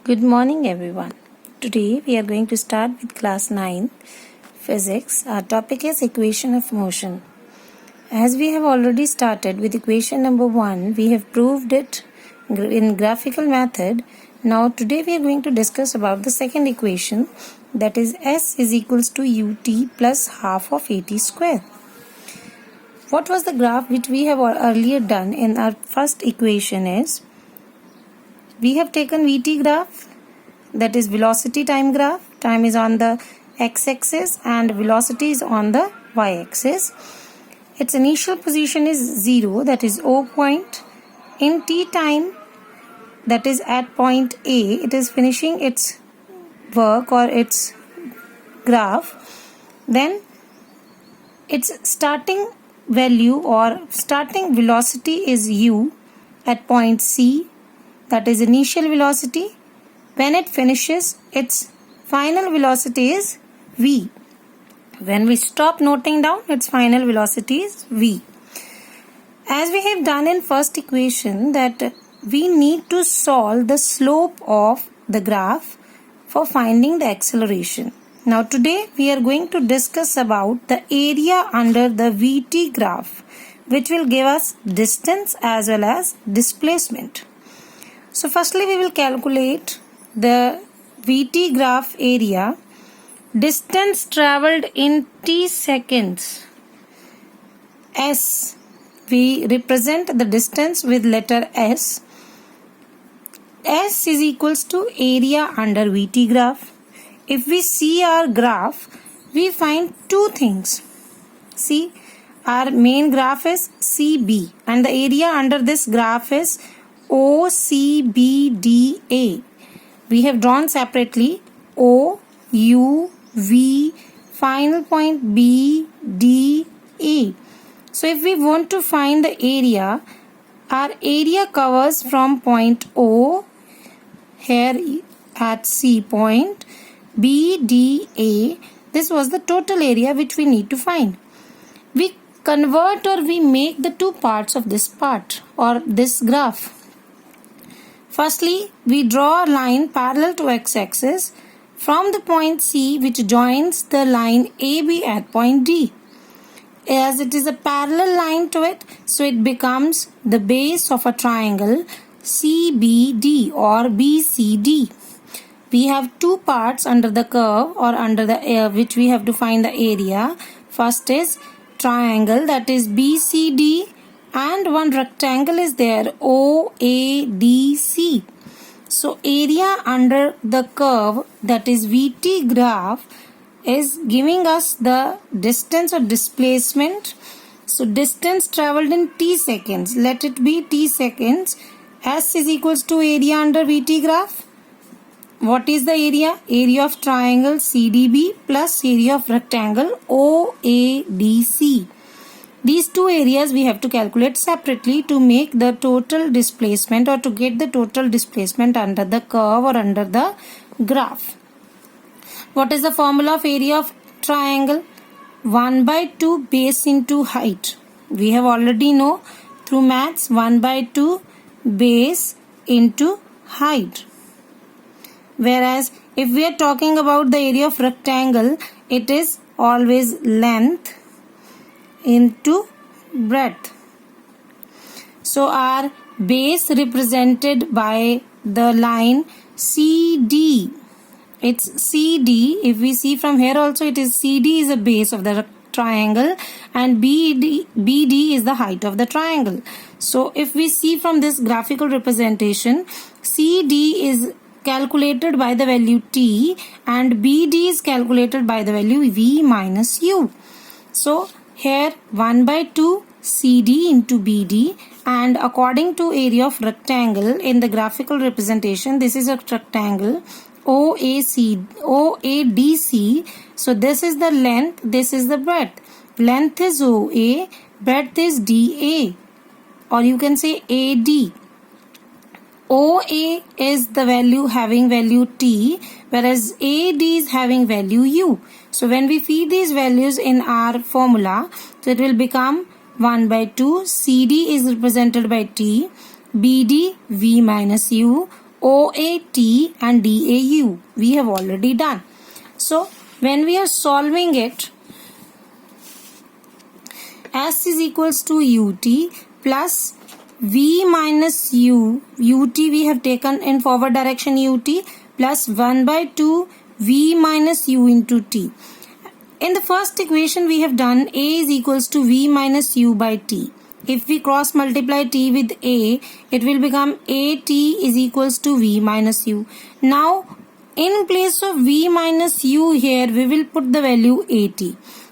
Good morning, everyone. Today we are going to start with class 9 physics. Our topic is equation of motion. As we have already started with equation number 1, we have proved it in graphical method. Now today we are going to discuss about the second equation, that is S is equals to ut plus half of at square. What was the graph which we have earlier done in our first equation is, we have taken Vt graph, that is velocity time graph. Time is on the x-axis and velocity is on the y-axis. Its initial position is 0, that is O point. In t time, that is at point A, it is finishing its work or its graph. Then its starting value or starting velocity is u at point C, that is initial velocity. When it finishes, its final velocity is v. When we stop noting down, its final velocity is v. As we have done in first equation, that we need to solve the slope of the graph for finding the acceleration. Now today we are going to discuss about the area under the Vt graph, which will give us distance as well as displacement. So firstly we will calculate the Vt graph area. Distance travelled in t seconds. S, we represent the distance with letter S. S is equals to area under Vt graph. If we see our graph, we find two things. See, our main graph is CB and the area under this graph is OCBDA. We have drawn separately O, U, V, final point B, D, A. So if we want to find the area, our area covers from point O, here at C point, B, D, A. This was the total area which we need to find. We convert or we make the two parts of this part or this graph. Firstly, we draw a line parallel to x-axis from the point C which joins the line AB at point D. As it is a parallel line to it, so it becomes the base of a triangle CBD or BCD. We have two parts under the curve or under the which we have to find the area. First is triangle, that is BCD, and one rectangle is there, OADC. So area under the curve, that is Vt graph, is giving us the distance or displacement. So distance travelled in t seconds, let it be t seconds. S is equals to area under Vt graph. What is the area? Area of triangle CDB plus area of rectangle OADC. These two areas we have to calculate separately to make the total displacement or to get the total displacement under the curve or under the graph. What is the formula of area of triangle? 1 by 2 base into height. We have already know through maths, 1 by 2 base into height. Whereas if we are talking about the area of rectangle, it is always length into breadth. So our base represented by the line CD. It's CD. If we see from here also, it is CD is the base of the triangle and BD is the height of the triangle. So if we see from this graphical representation, CD is calculated by the value T and BD is calculated by the value V minus U. So here 1 by 2 CD into BD, and according to area of rectangle in the graphical representation, this is a rectangle OADC. So this is the length, this is the breadth. Length is OA, breadth is DA, or you can say AD. OA is the value having value T, whereas AD is having value U. So when we feed these values in our formula, so it will become 1 by 2, CD is represented by T, BD V minus U, OAT and DAU. We have already done. So when we are solving it, S is equals to UT plus V minus U. UT we have taken in forward direction UT plus 1 by 2 V minus U into T. In the first equation we have done A is equals to V minus U by T. If we cross multiply T with A, it will become AT is equals to V minus U. Now in place of V minus U here, we will put the value AT.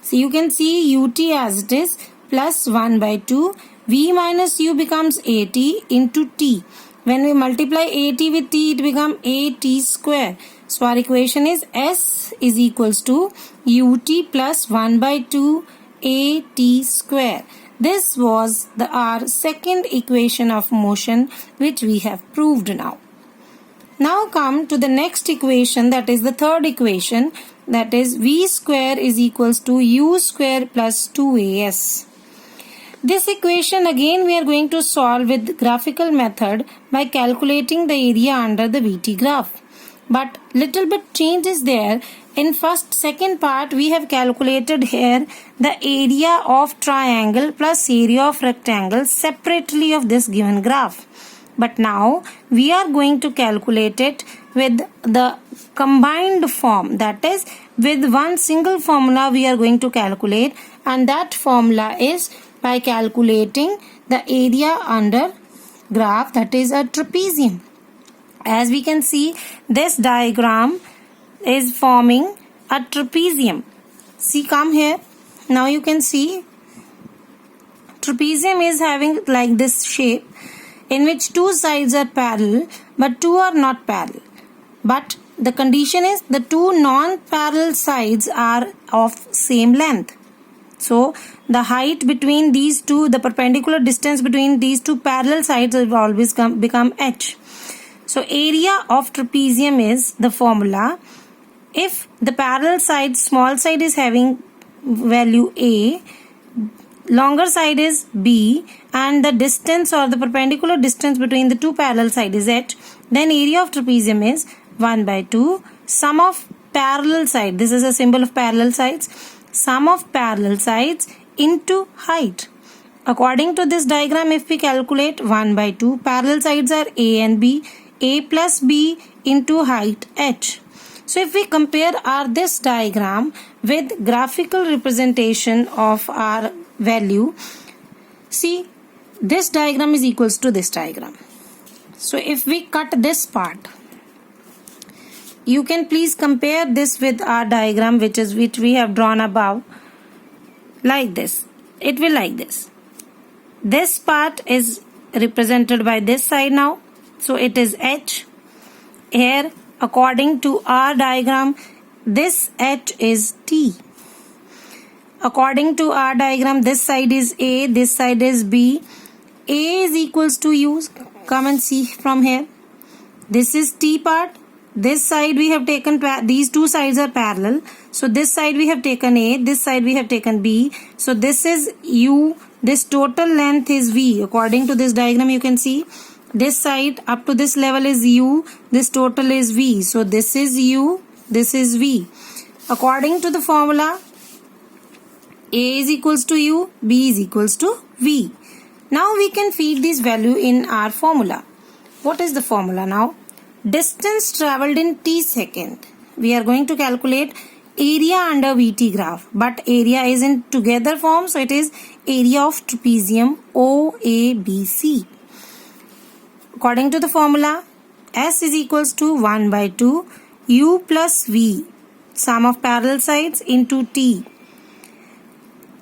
So you can see UT as it is plus 1 by 2. V minus U becomes AT into T. When we multiply AT with T, it becomes AT square. So our equation is S is equals to UT plus 1 by 2 AT square. This was our second equation of motion which we have proved now. Now come to the next equation, that is the third equation, that is V square is equals to U square plus 2AS. This equation again we are going to solve with graphical method by calculating the area under the VT graph. But little bit change is there. In second part we have calculated here the area of triangle plus area of rectangle separately of this given graph. But now we are going to calculate it with the combined form, that is with one single formula we are going to calculate, and that formula is by calculating the area under graph, that is a trapezium. As we can see, this diagram is forming a trapezium. See, come here. Now you can see trapezium is having like this shape in which two sides are parallel but two are not parallel. But the condition is the two non-parallel sides are of same length. So the height between these two, the perpendicular distance between these two parallel sides will always become h. So area of trapezium is the formula. If the parallel side, small side is having value A, longer side is B, and the distance or the perpendicular distance between the two parallel sides is h, then area of trapezium is 1 by 2 sum of parallel side. This is a symbol of parallel sides. Sum of parallel sides into height. According to this diagram, if we calculate 1 by 2, parallel sides are A and B, A plus B into height h. So if we compare this diagram with graphical representation of our value, see, this diagram is equals to this diagram. So if we cut this part, you can please compare this with our diagram which we have drawn above, like this. It will like this. This part is represented by this side now. So it is h. Here, according to our diagram, this h is t. According to our diagram, this side is A, this side is B. A is equals to U. Come and see from here. This is T part. This side we have taken, these two sides are parallel. So this side we have taken A, this side we have taken B. So this is U, this total length is V. According to this diagram you can see, this side up to this level is U, this total is V. So this is U, this is V. According to the formula, A is equals to U, B is equals to V. Now we can feed this value in our formula. What is the formula now? Distance travelled in t second. We are going to calculate area under VT graph, but area is in together form, so it is area of trapezium OABC. According to the formula, S is equals to 1 by 2 U plus V, sum of parallel sides, into T.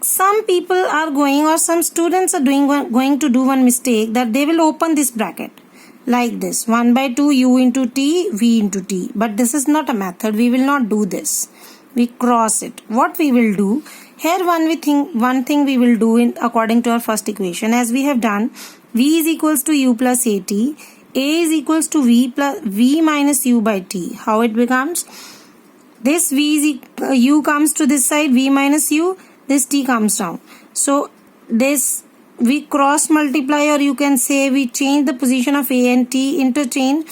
Some people are going, or some students are going to do one mistake, that they will open this bracket like this, 1 by 2 U into T, V into T. But this is not a method. We will not do this. We cross it. What we will do, here one thing we will do according to our first equation, as we have done, V is equals to U plus AT, A is equals to V minus U by T. How it becomes? This U comes to this side, V minus U, this T comes down. So this we cross multiply, or you can say we change the position of A and T, interchange.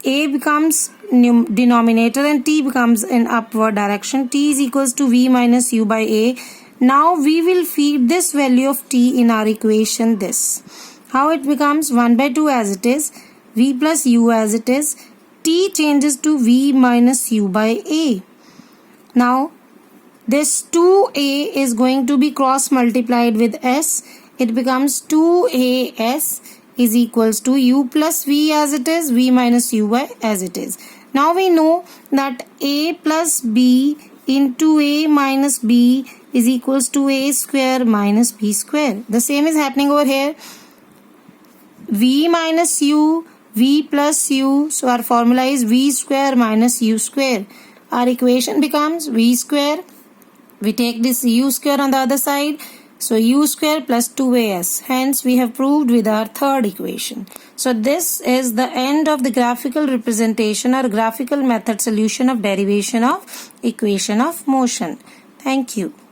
a becomes denominator and t becomes in upward direction. T is equals to v minus u by a. Now we will feed this value of t in our equation this. How it becomes? 1 by 2 as it is, v plus u as it is, t changes to v minus u by a. Now this 2a is going to be cross multiplied with s. It becomes 2as is equals to u plus v as it is, v minus u by as it is. Now we know that a plus b into a minus b is equals to a square minus b square. The same is happening over here. V minus u, v plus u. So our formula is v square minus u square. Our equation becomes v square. We take this u square on the other side. So u square plus 2as. Hence we have proved with our third equation. So this is the end of the graphical representation or graphical method solution of derivation of equation of motion. Thank you.